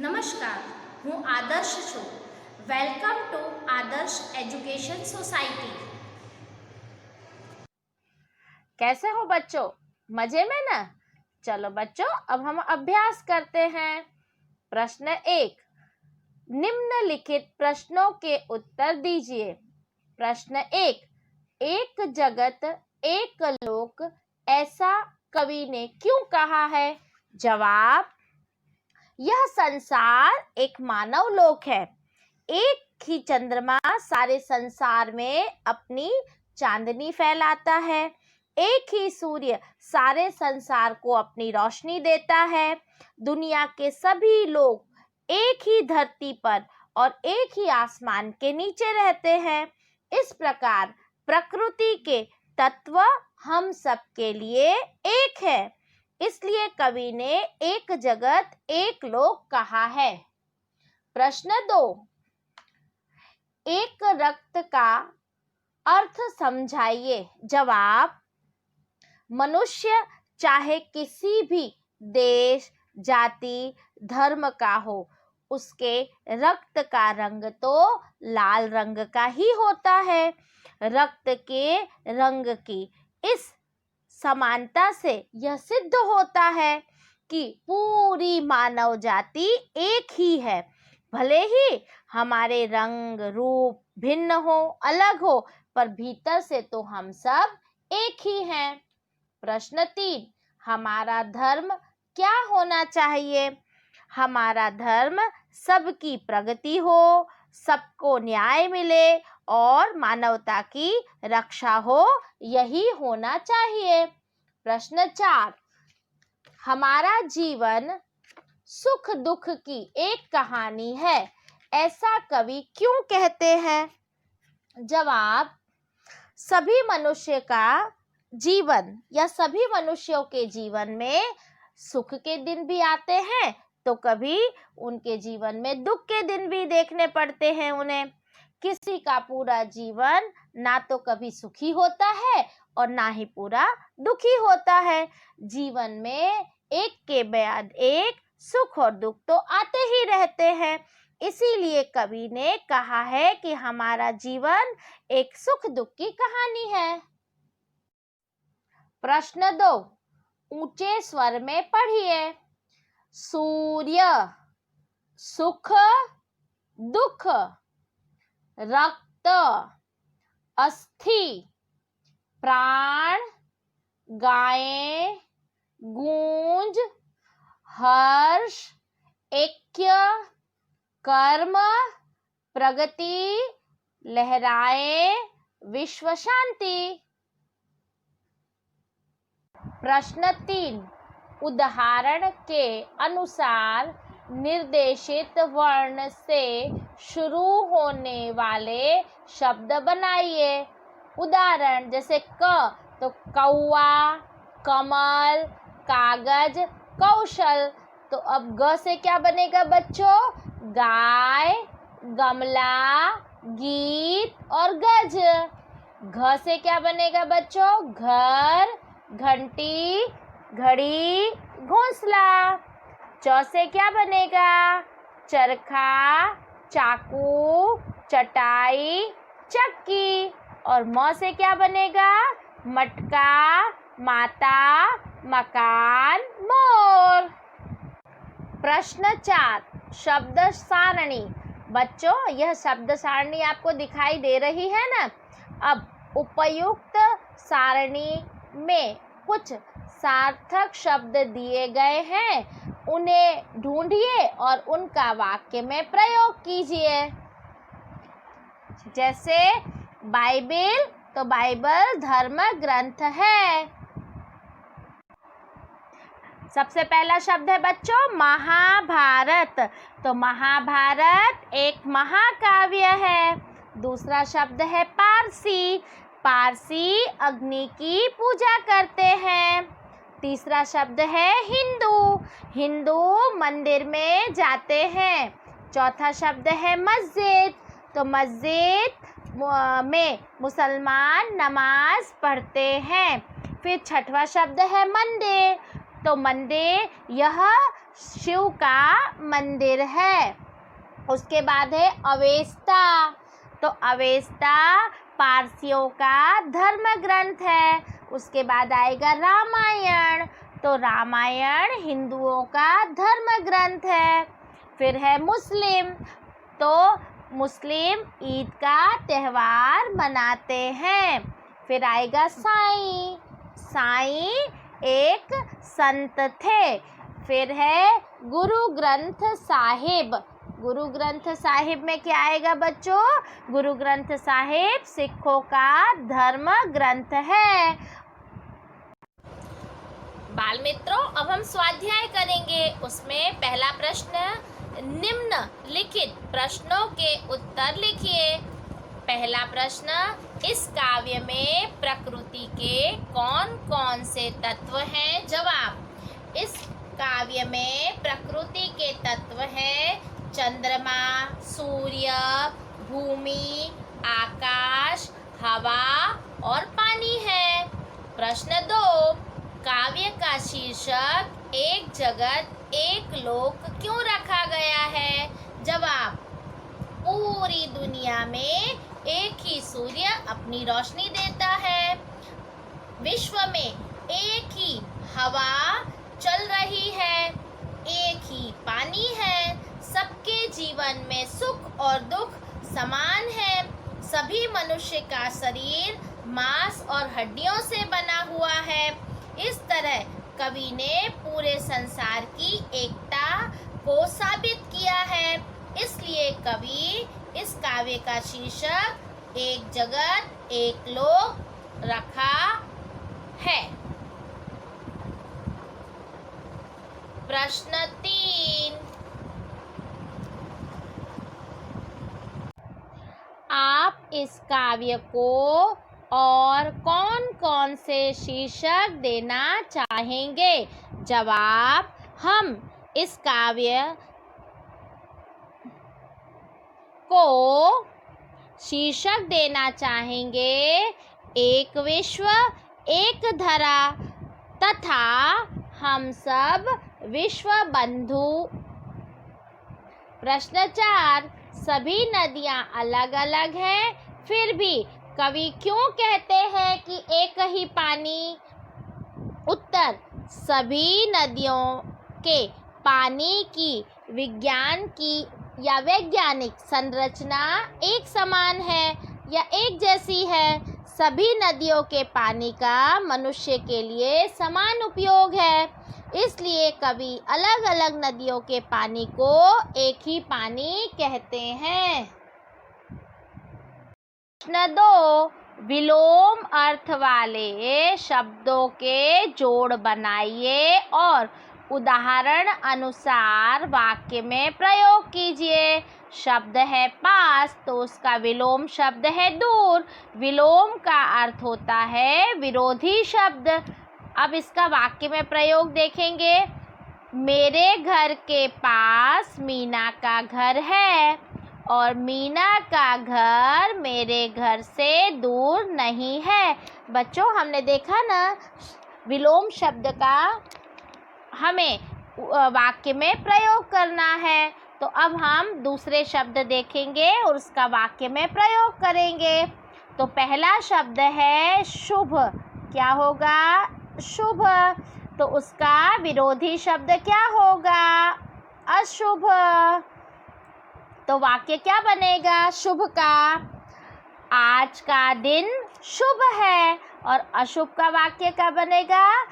નમસ્કાર, હું આદર્શ છું. Welcome to Adarsh education society. कैसे हो बच्चों? मजे में ना? चलो बच्चों, अब हम अभ्यास करते हैं. प्रश्न 1. निम्नलिखित प्रश्नों के उत्तर दीजिए. प्रश्न 1. एक जगत एक लोक ऐसा कवि ने क्यों कहा है? जवाब: यह संसार एक मानव लोक है. एक ही चंद्रमा सारे संसार में अपनी चांदनी फैलाता है. एक ही सूर्य सारे संसार को अपनी रोशनी देता है. दुनिया के सभी लोग एक ही धरती पर और एक ही आसमान के नीचे रहते हैं. इस प्रकार प्रकृति के तत्व हम सबके लिए एक है. इसलिए कवि ने एक जगत एक लोक कहा है. प्रश्न 2. एक रक्त का अर्थ समझाइए. जवाब: मनुष्य चाहे किसी भी देश, जाति, धर्म का हो, उसके रक्त का रंग तो लाल रंग का ही होता है. रक्त के रंग की इस समानता से यह सिद्ध होता है कि पूरी मानव जाति एक ही है. भले ही हमारे रंग रूप भिन्न हो, अलग हो, पर भीतर से तो हम सब एक ही हैं. प्रश्न 3. हमारा धर्म क्या होना चाहिए? हमारा धर्म सबकी प्रगति हो, सबको न्याय मिले और मानवता की रक्षा हो, यही होना चाहिए. प्रश्न 4. हमारा जीवन सुख दुख की एक कहानी है, ऐसा कवि क्यों कहते हैं? जवाब: सभी मनुष्य का जीवन या सभी मनुष्यों के जीवन में सुख के दिन भी आते हैं तो कभी उनके जीवन में दुख के दिन भी देखने पड़ते हैं उन्हें. किसी का पूरा जीवन ना तो कभी सुखी होता है और ना ही पूरा दुखी होता है. जीवन में एक के बाद एक सुख और दुख तो आते ही रहते हैं. इसीलिए कवि ने कहा है कि हमारा जीवन एक सुख दुख की कहानी है. प्रश्न 2. ऊंचे स्वर में पढ़िए. सूर्य, सुख दुख, रक्त, अस्थि, प्राण, गायें, गूंज, हर्ष, ऐक्य, कर्म, प्रगति, लहराएं, विश्व शांति. प्रश्न 3. उदाहरण के अनुसार निर्देशित वर्ण से शुरू होने वाले शब्द बनाइए. उदाहरण जैसे क तो कौवा, कमल, कागज, कौशल. तो अब ग से क्या बनेगा बच्चों? गाय, गमला, गीत और गज. घ से क्या बनेगा बच्चों? घर, घंटी, घड़ी, घोंसला. च से क्या बनेगा? चरखा, चाकू, चटाई, चक्की. और म से क्या बनेगा? मटका, माता, मकान, मोर. प्रश्न 4. शब्द सारणी. बच्चों, यह शब्द सारणी आपको दिखाई दे रही है ना? अब उपयुक्त सारणी में कुछ सार्थक शब्द दिए गए हैं, उन्हें ढूंढिए और उनका वाक्य में प्रयोग कीजिए. जैसे बाइबिल, तो बाइबल धर्म ग्रंथ है. सबसे पहला शब्द है बच्चों महाभारत. तो महाभारत एक महाकाव्य है. दूसरा शब्द है पारसी. पारसी अग्नि की पूजा करते हैं. तीसरा शब्द है हिंदू. हिंदू मंदिर में जाते हैं. चौथा शब्द है मस्जिद. तो मस्जिद में मुसलमान नमाज पढ़ते हैं. फिर छठवां शब्द है मंदिर. तो मंदिर यह शिव का मंदिर है। उसके बाद है अवेस्ता। तो अवेस्ता पारसियों का धर्म ग्रंथ है। उसके बाद आएगा रामायण। तो रामायण हिंदुओं का धर्म ग्रंथ है। फिर है मुस्लिम। तो मुस्लिम ईद का त्यौहार मनाते हैं। फिर आएगा साईं। साईं एक संत थे। फिर है गुरु ग्रंथ साहिब। गुरु ग्रंथ साहिब में क्या आएगा बच्चों? गुरु ग्रंथ साहिब सिखों का धर्म ग्रंथ है। बाल मित्रों, अब हम स्वाध्याय करेंगे। उसमें पहला प्रश्न, निम्नलिखित प्रश्नों के उत्तर लिखिए। पहला प्रश्न, इस काव्य में प्रकृति के कौन कौन से तत्व हैं? जवाब, इस काव्य में प्रकृति के तत्व हैं चंद्रमा, सूर्य, भूमि, आकाश, हवा और पानी है। प्रश्न 2, काव्य का शीर्षक एक जगत एक लोक क्यों रखा गया है? जवाब, पूरी दुनिया में एक ही सूर्य अपनी रोशनी देता है। विश्व में एक ही हवा चल रही है, एक ही पानी है। सबके जीवन में सुख और दुख समान है। सभी मनुष्य का शरीर मांस और हड्डियों से बना हुआ है। इस तरह कवि ने पूरे संसार की एकता को साबित किया है। इसलिए कवि इस काव्य का शीर्षक एक जगत एक लोक रखा है। प्रश्न 3, आप इस काव्य को और कौन कौन से शीर्षक देना चाहेंगे? जवाब, हम इस काव्य को शीर्षक देना चाहेंगे एक विश्व एक धरा तथा हम सब विश्व बंधु। प्रश्न 4, सभी नदियां अलग अलग हैं, फिर भी कवि क्यों कहते हैं कि एक ही पानी? उत्तर, सभी नदियों के पानी की विज्ञान की या वैज्ञानिक संरचना एक समान है या एक जैसी है। सभी नदियों के पानी का मनुष्य के लिए समान उपयोग है। इसलिए कवि अलग अलग नदियों के पानी को एक ही पानी कहते हैं। प्रश्न 2, विलोम अर्थ वाले शब्दों के जोड़ बनाइए और उदाहरण अनुसार वाक्य में प्रयोग कीजिए। शब्द है पास, तो उसका विलोम शब्द है दूर। विलोम का अर्थ होता है विरोधी शब्द। अब इसका वाक्य में प्रयोग देखेंगे। मेरे घर के पास मीना का घर है और मीना का घर मेरे घर से दूर नहीं है। बच्चों, हमने देखा ना, विलोम शब्द का हमें वाक्य में प्रयोग करना है। तो अब हम दूसरे शब्द देखेंगे और उसका वाक्य में प्रयोग करेंगे। तो पहला शब्द है शुभ। क्या होगा? शुभ। तो उसका विरोधी शब्द क्या होगा? अशुभ। तो वाक्य क्या बनेगा शुभ का? आज का दिन शुभ है। और अशुभ का वाक्य क्या बनेगा?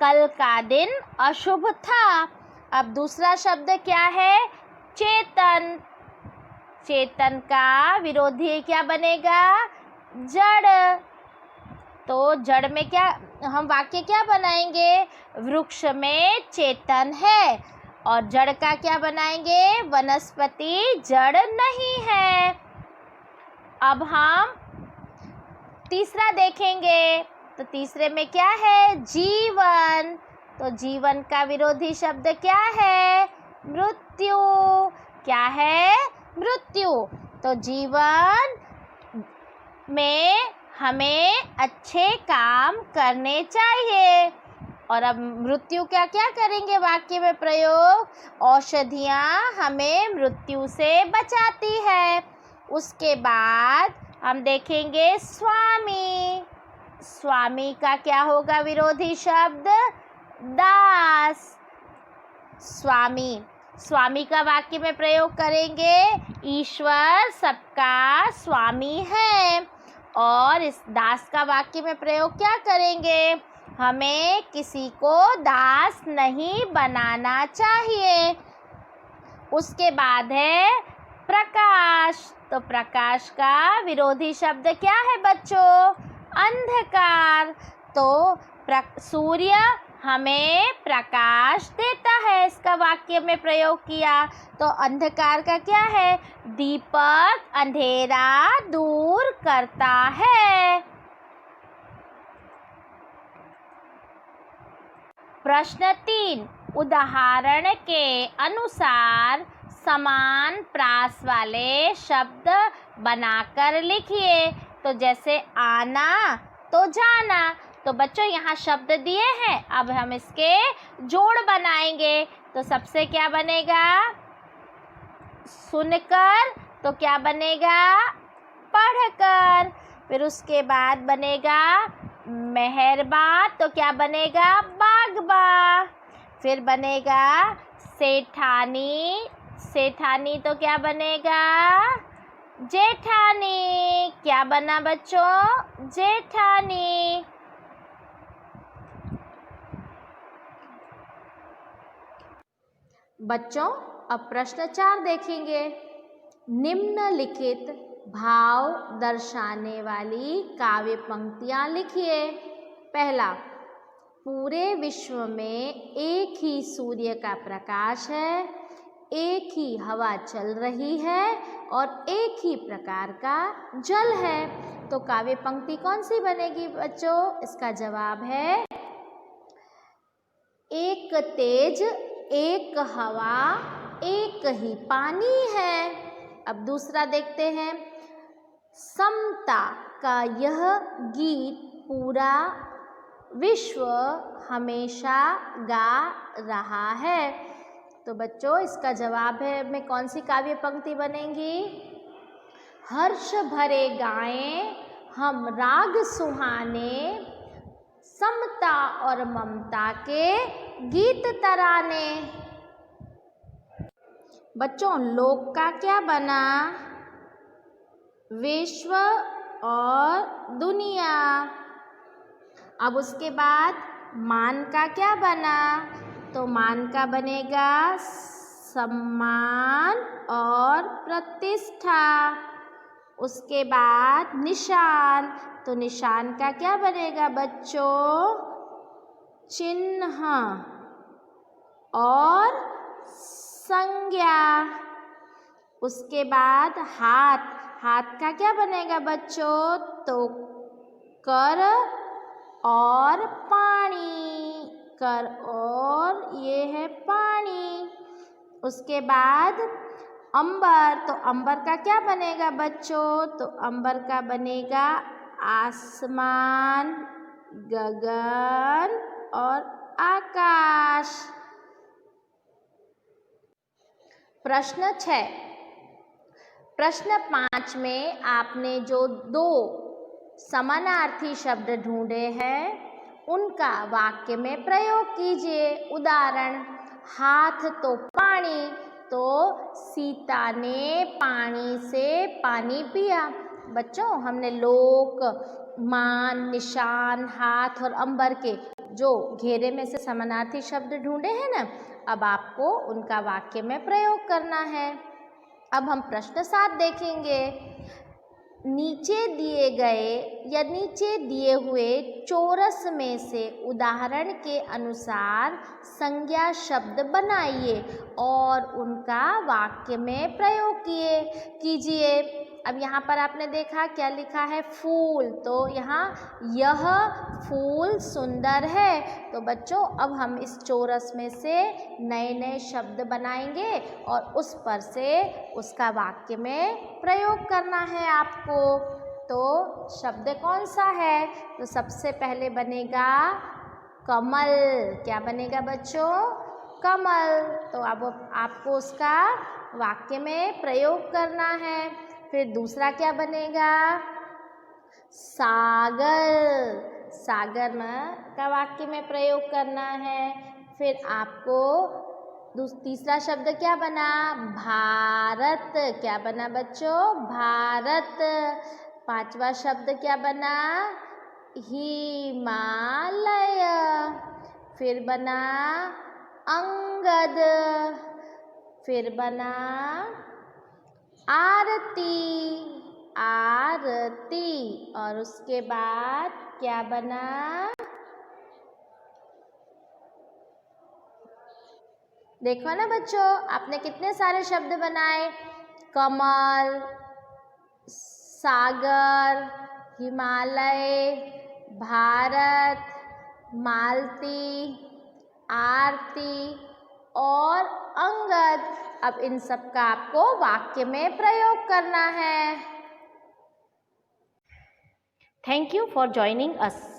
कल का दिन अशुभ था। अब दूसरा शब्द क्या है? चेतन। चेतन का विरोधी क्या बनेगा? जड़। तो जड़ में क्या हम वाक्य क्या बनाएंगे? वृक्ष में चेतन है। और जड़ का क्या बनाएंगे? वनस्पति जड़ नहीं है। अब हम तीसरा देखेंगे। तो तीसरे में क्या है? जीवन। तो जीवन का विरोधी शब्द क्या है? मृत्यु। क्या है? मृत्यु। तो जीवन में हमें अच्छे काम करने चाहिए। और अब मृत्यु क्या क्या करेंगे वाक्य में प्रयोग? औषधियाँ हमें मृत्यु से बचाती है। उसके बाद हम देखेंगे स्वामी। स्वामी का क्या होगा विरोधी शब्द? दास। स्वामी, स्वामी का वाक्य में प्रयोग करेंगे, ईश्वर सबका स्वामी है। और इस दास का वाक्य में प्रयोग क्या करेंगे? हमें किसी को दास नहीं बनाना चाहिए। उसके बाद है प्रकाश। तो प्रकाश का विरोधी शब्द क्या है बच्चों? अंधकार। तो सूर्य हमें प्रकाश देता है, इसका वाक्य में प्रयोग किया। तो अंधकार का क्या है? दीपक अंधेरा दूर करता है। प्रश्न 3, उदाहरण के अनुसार समान प्रास वाले शब्द बनाकर लिखिए। तो जैसे आना तो जाना। तो बच्चों यहाँ शब्द दिए हैं, अब हम इसके जोड़ बनाएंगे। तो सबसे क्या बनेगा? सुनकर। तो क्या बनेगा? पढ़कर। फिर उसके बाद बनेगा मेहरबा। तो क्या बनेगा? बागबा। फिर बनेगा सेठानी। सेठानी तो क्या बनेगा? जेठानी। क्या बना बच्चों? जेठानी। बच्चों अब प्रश्न 4 देखेंगे। निम्नलिखित भाव दर्शाने वाली काव्य पंक्तियां लिखिए। पहला, पूरे विश्व में एक ही सूर्य का प्रकाश है, एक ही हवा चल रही है और एक ही प्रकार का जल है। तो काव्य पंक्ति कौन सी बनेगी बच्चों? इसका जवाब है एक तेज, एक हवा, एक ही पानी है। अब दूसरा देखते हैं। समता का यह गीत पूरा विश्व हमेशा गा रहा है। तो बच्चों इसका जवाब है में कौन सी काव्य पंक्ति बनेगी? हर्ष भरे गाएं हम राग सुहाने, समता और ममता के गीत तराने। बच्चों लोक का क्या बना? विश्व और दुनिया। अब उसके बाद मान का क्या बना? तो मान का बनेगा सम्मान और प्रतिष्ठा। उसके बाद निशान। तो निशान का क्या बनेगा बच्चों? चिन्ह और संज्ञा। उसके बाद हाथ। हाथ का क्या बनेगा बच्चों? तो कर और पानी। कर और ये है पानी। उसके बाद अंबर। तो अंबर का क्या बनेगा बच्चों? तो अंबर का बनेगा आसमान, गगन और आकाश। प्रश्न 6। प्रश्न 5 में आपने जो 2 समानार्थी शब्द ढूंढे हैं उनका वाक्य में प्रयोग कीजिए। उदाहरण, हाथ तो पानी, तो सीता ने पानी से पानी पिया। बच्चों हमने लोक, मान, निशान, हाथ और अंबर के जो घेरे में से समानार्थी शब्द ढूंढे हैं ना, अब आपको उनका वाक्य में प्रयोग करना है। अब हम प्रश्न 7 देखेंगे। नीचे दिए गए या नीचे दिए हुए चौरस में से उदाहरण के अनुसार संज्ञा शब्द बनाइए और उनका वाक्य में प्रयोग कीजिए। अब यहाँ पर आपने देखा क्या लिखा है? फूल। तो यहाँ यह फूल सुंदर है। तो बच्चों अब हम इस चौरस में से नए नए शब्द बनाएंगे और उस पर से उसका वाक्य में प्रयोग करना है आपको। तो शब्द कौन सा है? तो सबसे पहले बनेगा कमल। क्या बनेगा बच्चों? कमल। तो अब आपको उसका वाक्य में प्रयोग करना है। फिर दूसरा क्या बनेगा? सागर। सागर में का वाक्य में प्रयोग करना है। फिर आपको तीसरा शब्द क्या बना? भारत। क्या बना बच्चों? भारत। पांचवा शब्द क्या बना? हिमालय। फिर बना अंगद। फिर बना आरती। आरती। और उसके बाद क्या बना? देखो ना बच्चों, आपने कितने सारे शब्द बनाए। कमल, सागर, हिमालय, भारत, मालती, आरती और अंगद। अब इन सब का आपको वाक्य में प्रयोग करना है। Thank you for joining us.